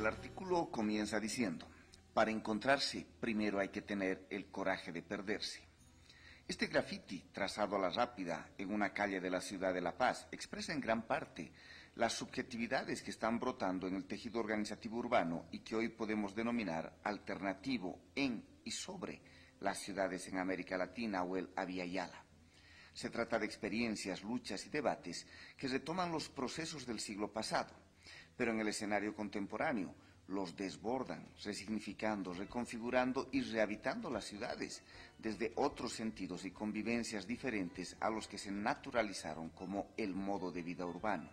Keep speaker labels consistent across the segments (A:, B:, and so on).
A: El artículo comienza diciendo: para encontrarse, primero hay que tener el coraje de perderse. Este graffiti, trazado a la rápida en una calle de la ciudad de La Paz, expresa en gran parte las subjetividades que están brotando en el tejido organizativo urbano y que hoy podemos denominar alternativo en y sobre las ciudades en América Latina o el Avia Yala. Se trata de experiencias, luchas y debates que retoman los procesos del siglo pasado, pero en el escenario contemporáneo los desbordan, resignificando, reconfigurando y rehabitando las ciudades desde otros sentidos y convivencias diferentes a los que se naturalizaron como el modo de vida urbano,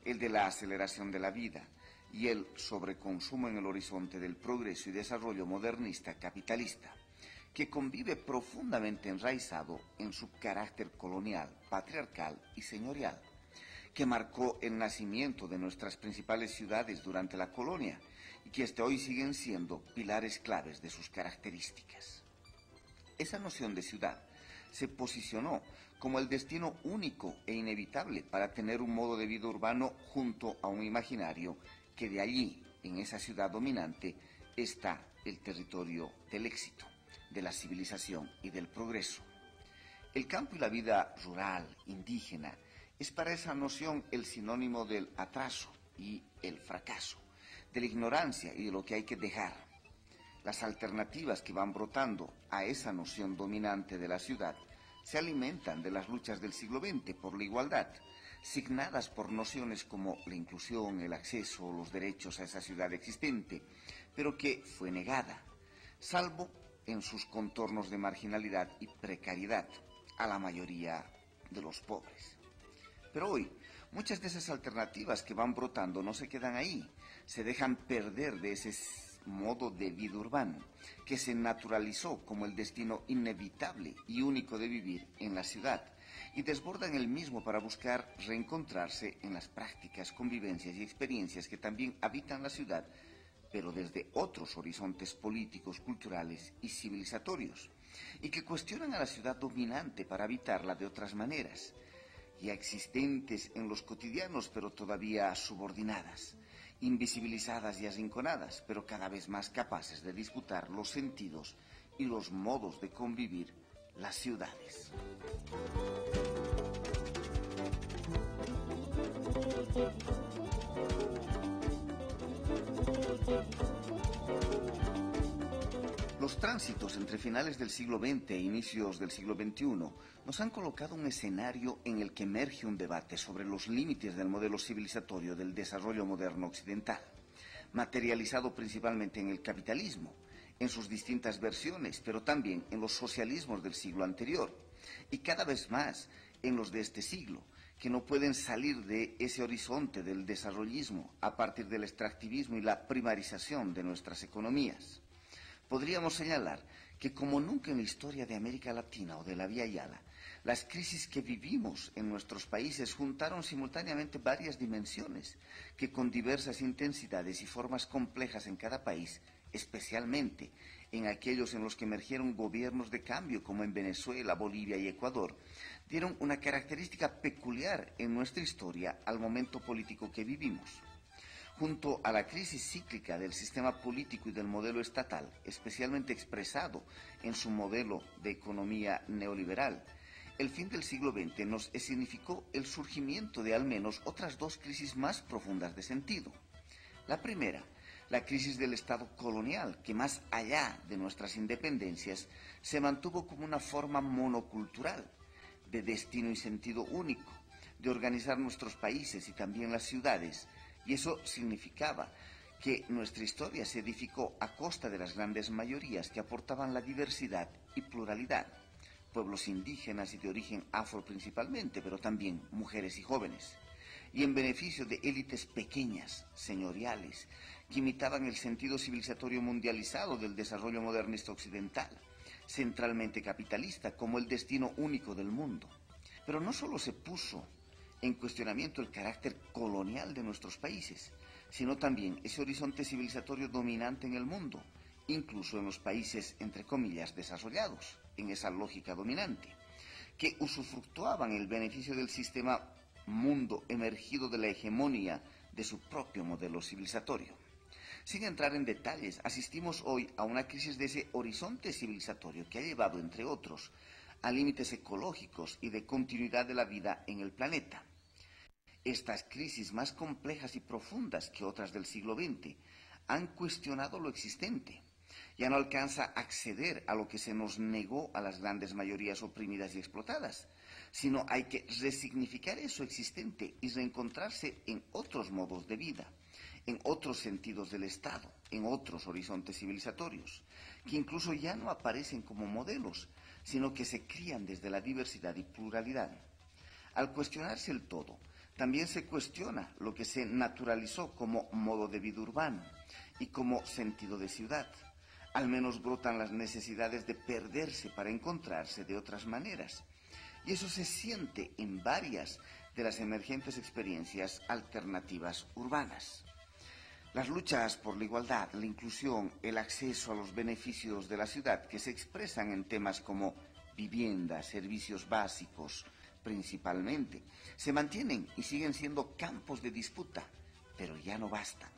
A: el de la aceleración de la vida y el sobreconsumo en el horizonte del progreso y desarrollo modernista capitalista, que convive profundamente enraizado en su carácter colonial, patriarcal y señorial, que marcó el nacimiento de nuestras principales ciudades durante la colonia y que hasta hoy siguen siendo pilares claves de sus características. Esa noción de ciudad se posicionó como el destino único e inevitable para tener un modo de vida urbano junto a un imaginario que de allí, en esa ciudad dominante, está el territorio del éxito, de la civilización y del progreso. El campo y la vida rural, indígena, es para esa noción el sinónimo del atraso y el fracaso, de la ignorancia y de lo que hay que dejar. Las alternativas que van brotando a esa noción dominante de la ciudad se alimentan de las luchas del siglo XX por la igualdad, signadas por nociones como la inclusión, el acceso o los derechos a esa ciudad existente, pero que fue negada, salvo en sus contornos de marginalidad y precariedad, a la mayoría de los pobres. Pero hoy, muchas de esas alternativas que van brotando no se quedan ahí, se dejan perder de ese modo de vida urbano, que se naturalizó como el destino inevitable y único de vivir en la ciudad, y desbordan el mismo para buscar reencontrarse en las prácticas, convivencias y experiencias que también habitan la ciudad, pero desde otros horizontes políticos, culturales y civilizatorios, y que cuestionan a la ciudad dominante para habitarla de otras maneras, ya existentes en los cotidianos, pero todavía subordinadas, invisibilizadas y arrinconadas, pero cada vez más capaces de disputar los sentidos y los modos de convivir las ciudades. Los tránsitos entre finales del siglo XX e inicios del siglo XXI nos han colocado un escenario en el que emerge un debate sobre los límites del modelo civilizatorio del desarrollo moderno occidental, materializado principalmente en el capitalismo, en sus distintas versiones, pero también en los socialismos del siglo anterior, y cada vez más en los de este siglo, que no pueden salir de ese horizonte del desarrollismo a partir del extractivismo y la primarización de nuestras economías. Podríamos señalar que como nunca en la historia de América Latina o de la Vía Yala, las crisis que vivimos en nuestros países juntaron simultáneamente varias dimensiones que con diversas intensidades y formas complejas en cada país, especialmente en aquellos en los que emergieron gobiernos de cambio como en Venezuela, Bolivia y Ecuador, dieron una característica peculiar en nuestra historia al momento político que vivimos. Junto a la crisis cíclica del sistema político y del modelo estatal, especialmente expresado en su modelo de economía neoliberal, el fin del siglo XX nos significó el surgimiento de al menos otras dos crisis más profundas de sentido. La primera, la crisis del Estado colonial, que más allá de nuestras independencias se mantuvo como una forma monocultural, de destino y sentido único, de organizar nuestros países y también las ciudades, y eso significaba que nuestra historia se edificó a costa de las grandes mayorías que aportaban la diversidad y pluralidad, pueblos indígenas y de origen afro principalmente, pero también mujeres y jóvenes, y en beneficio de élites pequeñas, señoriales, que imitaban el sentido civilizatorio mundializado del desarrollo modernista occidental, centralmente capitalista, como el destino único del mundo. Pero no solo se puso en cuestionamiento el carácter colonial de nuestros países, sino también ese horizonte civilizatorio dominante en el mundo, incluso en los países, entre comillas, desarrollados, en esa lógica dominante, que usufructuaban el beneficio del sistema mundo emergido de la hegemonía de su propio modelo civilizatorio. Sin entrar en detalles, asistimos hoy a una crisis de ese horizonte civilizatorio que ha llevado, entre otros, a límites ecológicos y de continuidad de la vida en el planeta. Estas crisis más complejas y profundas que otras del siglo XX han cuestionado lo existente. Ya no alcanza a acceder a lo que se nos negó a las grandes mayorías oprimidas y explotadas, sino hay que resignificar eso existente y reencontrarse en otros modos de vida, en otros sentidos del Estado, en otros horizontes civilizatorios, que incluso ya no aparecen como modelos, sino que se crían desde la diversidad y pluralidad. Al cuestionarse el todo, también se cuestiona lo que se naturalizó como modo de vida urbano y como sentido de ciudad. Al menos brotan las necesidades de perderse para encontrarse de otras maneras. Y eso se siente en varias de las emergentes experiencias alternativas urbanas. Las luchas por la igualdad, la inclusión, el acceso a los beneficios de la ciudad que se expresan en temas como vivienda, servicios básicos, principalmente, se mantienen y siguen siendo campos de disputa, pero ya no bastan.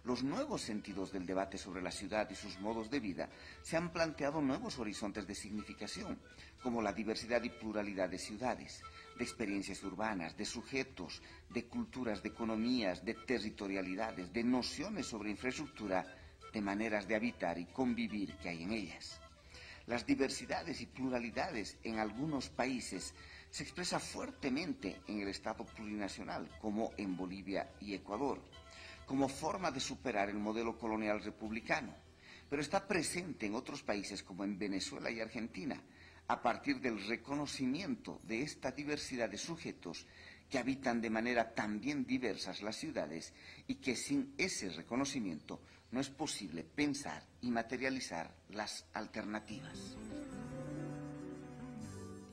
A: Los nuevos sentidos del debate sobre la ciudad y sus modos de vida se han planteado nuevos horizontes de significación, como la diversidad y pluralidad de ciudades, de experiencias urbanas, de sujetos, de culturas, de economías, de territorialidades, de nociones sobre infraestructura, de maneras de habitar y convivir que hay en ellas. Las diversidades y pluralidades en algunos países se expresa fuertemente en el Estado plurinacional, como en Bolivia y Ecuador, como forma de superar el modelo colonial republicano, pero está presente en otros países como en Venezuela y Argentina, a partir del reconocimiento de esta diversidad de sujetos que habitan de manera también diversas las ciudades y que sin ese reconocimiento no es posible pensar y materializar las alternativas.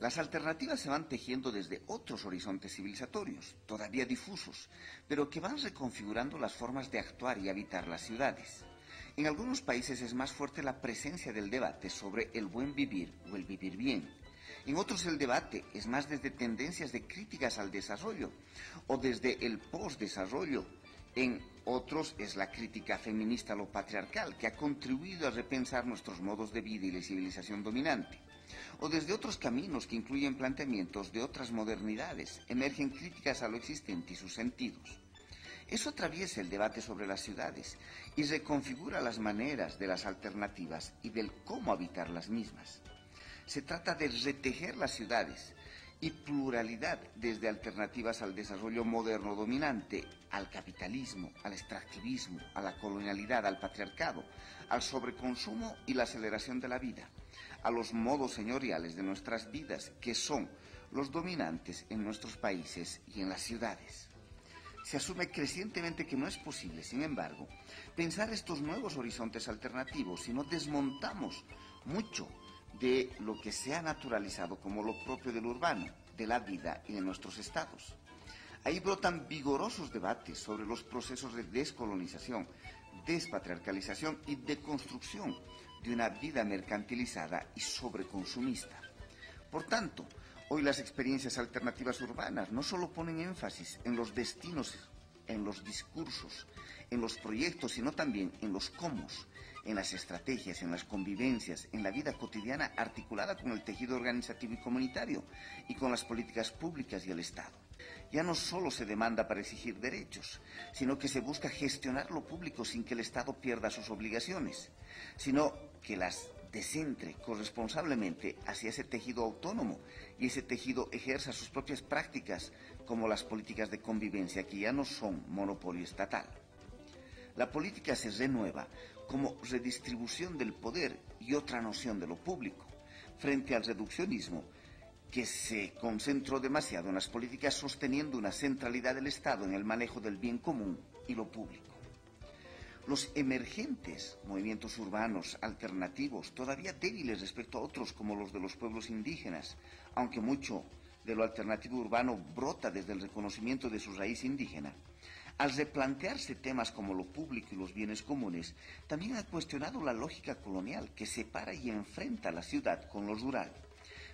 A: Las alternativas se van tejiendo desde otros horizontes civilizatorios, todavía difusos, pero que van reconfigurando las formas de actuar y habitar las ciudades. En algunos países es más fuerte la presencia del debate sobre el buen vivir o el vivir bien. En otros el debate es más desde tendencias de críticas al desarrollo o desde el postdesarrollo. En otros es la crítica feminista a lo patriarcal, que ha contribuido a repensar nuestros modos de vida y la civilización dominante. O desde otros caminos que incluyen planteamientos de otras modernidades, emergen críticas a lo existente y sus sentidos. Eso atraviesa el debate sobre las ciudades y reconfigura las maneras de las alternativas y del cómo habitar las mismas. Se trata de retejer las ciudades y pluralidad desde alternativas al desarrollo moderno dominante, al capitalismo, al extractivismo, a la colonialidad, al patriarcado, al sobreconsumo y la aceleración de la vida, a los modos señoriales de nuestras vidas que son los dominantes en nuestros países y en las ciudades. Se asume crecientemente que no es posible, sin embargo, pensar estos nuevos horizontes alternativos si no desmontamos mucho de lo que se ha naturalizado como lo propio del urbano, de la vida y de nuestros estados. Ahí brotan vigorosos debates sobre los procesos de descolonización, despatriarcalización y deconstrucción de una vida mercantilizada y sobreconsumista. Por tanto, hoy las experiencias alternativas urbanas no solo ponen énfasis en los destinos, en los discursos, en los proyectos, sino también en los cómo, en las estrategias, en las convivencias, en la vida cotidiana articulada con el tejido organizativo y comunitario y con las políticas públicas y el Estado. Ya no solo se demanda para exigir derechos, sino que se busca gestionar lo público sin que el Estado pierda sus obligaciones, sino que las descentre corresponsablemente hacia ese tejido autónomo y ese tejido ejerza sus propias prácticas, como las políticas de convivencia que ya no son monopolio estatal. La política se renueva como redistribución del poder y otra noción de lo público, frente al reduccionismo que se concentró demasiado en las políticas sosteniendo una centralidad del Estado en el manejo del bien común y lo público. Los emergentes movimientos urbanos alternativos, todavía débiles respecto a otros como los de los pueblos indígenas, aunque mucho de lo alternativo urbano brota desde el reconocimiento de su raíz indígena, al replantearse temas como lo público y los bienes comunes, también ha cuestionado la lógica colonial que separa y enfrenta la ciudad con lo rural,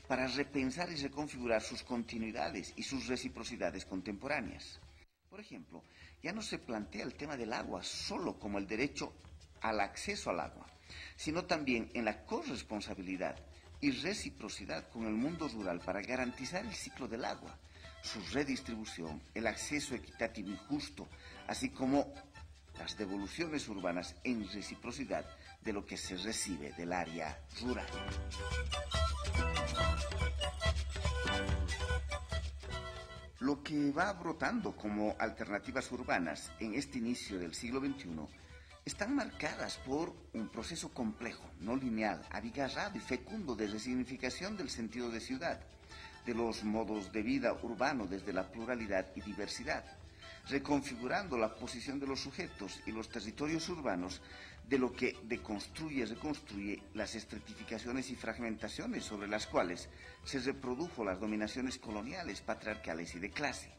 A: para repensar y reconfigurar sus continuidades y sus reciprocidades contemporáneas. Por ejemplo, ya no se plantea el tema del agua solo como el derecho al acceso al agua, sino también en la corresponsabilidad y reciprocidad con el mundo rural para garantizar el ciclo del agua, su redistribución, el acceso equitativo y justo, así como las devoluciones urbanas en reciprocidad de lo que se recibe del área rural. Lo que va brotando como alternativas urbanas en este inicio del siglo XXI están marcadas por un proceso complejo, no lineal, abigarrado y fecundo de resignificación del sentido de ciudad, de los modos de vida urbano desde la pluralidad y diversidad, reconfigurando la posición de los sujetos y los territorios urbanos de lo que deconstruye y reconstruye las estratificaciones y fragmentaciones sobre las cuales se reprodujo las dominaciones coloniales, patriarcales y de clase,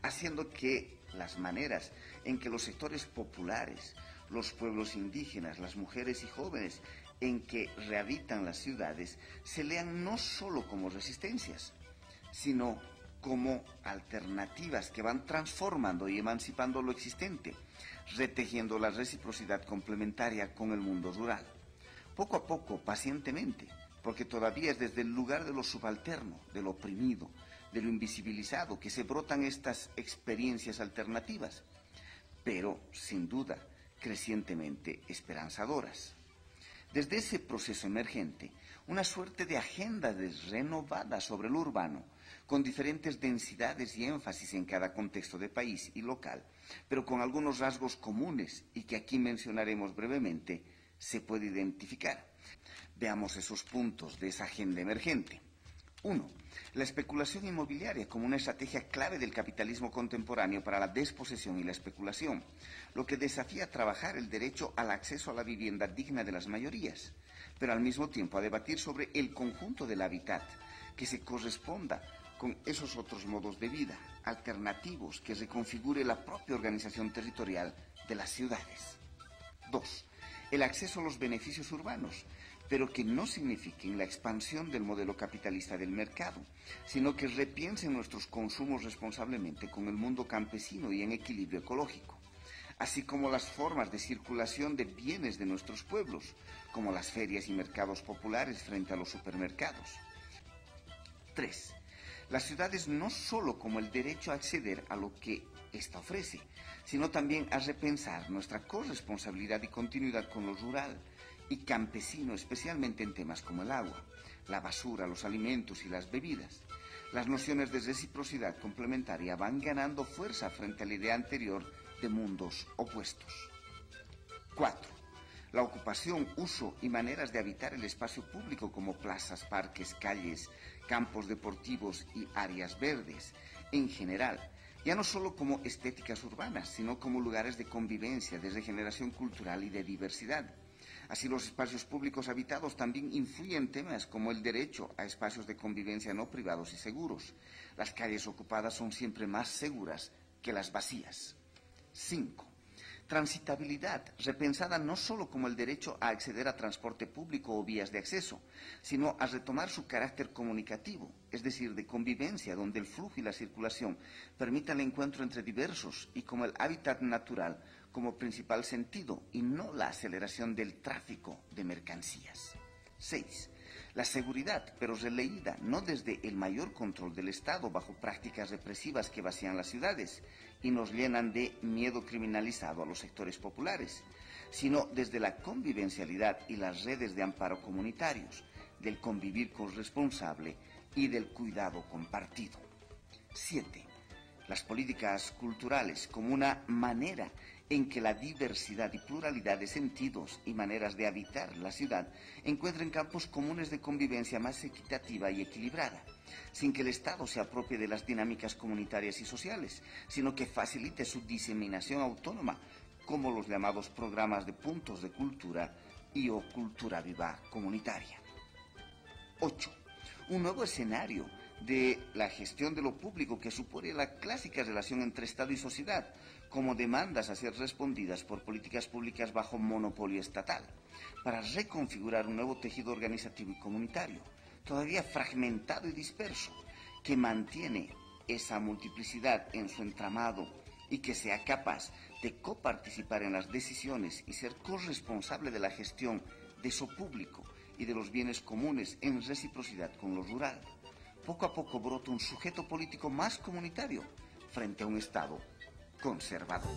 A: haciendo que las maneras en que los sectores populares, los pueblos indígenas, las mujeres y jóvenes en que rehabitan las ciudades se lean no solo como resistencias, sino como alternativas que van transformando y emancipando lo existente, retejiendo la reciprocidad complementaria con el mundo rural. Poco a poco, pacientemente, porque todavía es desde el lugar de lo subalterno, de lo oprimido, de lo invisibilizado, que se brotan estas experiencias alternativas, pero, sin duda, crecientemente esperanzadoras. Desde ese proceso emergente, una suerte de agenda renovada sobre lo urbano, con diferentes densidades y énfasis en cada contexto de país y local, pero con algunos rasgos comunes y que aquí mencionaremos brevemente, se puede identificar. Veamos esos puntos de esa agenda emergente. 1. La especulación inmobiliaria como una estrategia clave del capitalismo contemporáneo para la desposesión y la especulación, lo que desafía a trabajar el derecho al acceso a la vivienda digna de las mayorías, pero al mismo tiempo a debatir sobre el conjunto del hábitat que se corresponda con esos otros modos de vida, alternativos, que reconfigure la propia organización territorial de las ciudades. 2. El acceso a los beneficios urbanos, pero que no signifiquen la expansión del modelo capitalista del mercado, sino que repiensen nuestros consumos responsablemente con el mundo campesino y en equilibrio ecológico, así como las formas de circulación de bienes de nuestros pueblos, como las ferias y mercados populares frente a los supermercados. 3. Las ciudades no solo como el derecho a acceder a lo que ésta ofrece, sino también a repensar nuestra corresponsabilidad y continuidad con lo rural y campesino, especialmente en temas como el agua, la basura, los alimentos y las bebidas. Las nociones de reciprocidad complementaria van ganando fuerza frente a la idea anterior de mundos opuestos. 4. La ocupación, uso y maneras de habitar el espacio público como plazas, parques, calles, campos deportivos y áreas verdes, en general, ya no solo como estéticas urbanas, sino como lugares de convivencia, de regeneración cultural y de diversidad. Así, los espacios públicos habitados también influyen en temas como el derecho a espacios de convivencia no privados y seguros. Las calles ocupadas son siempre más seguras que las vacías. 5. Transitabilidad, repensada no solo como el derecho a acceder a transporte público o vías de acceso, sino a retomar su carácter comunicativo, es decir, de convivencia, donde el flujo y la circulación permitan el encuentro entre diversos y como el hábitat natural como principal sentido y no la aceleración del tráfico de mercancías. 6. La seguridad, pero releída no desde el mayor control del Estado bajo prácticas represivas que vacían las ciudades y nos llenan de miedo criminalizado a los sectores populares, sino desde la convivencialidad y las redes de amparo comunitarios, del convivir corresponsable y del cuidado compartido. 7. Las políticas culturales como una manera en que la diversidad y pluralidad de sentidos y maneras de habitar la ciudad encuentren campos comunes de convivencia más equitativa y equilibrada, sin que el Estado se apropie de las dinámicas comunitarias y sociales, sino que facilite su diseminación autónoma, como los llamados programas de puntos de cultura y o cultura viva comunitaria. 8. Un nuevo escenario de la gestión de lo público que supone la clásica relación entre Estado y sociedad, como demandas a ser respondidas por políticas públicas bajo monopolio estatal, para reconfigurar un nuevo tejido organizativo y comunitario, todavía fragmentado y disperso, que mantiene esa multiplicidad en su entramado y que sea capaz de coparticipar en las decisiones y ser corresponsable de la gestión de eso público y de los bienes comunes en reciprocidad con lo rural. Poco a poco brota un sujeto político más comunitario frente a un Estado conservador.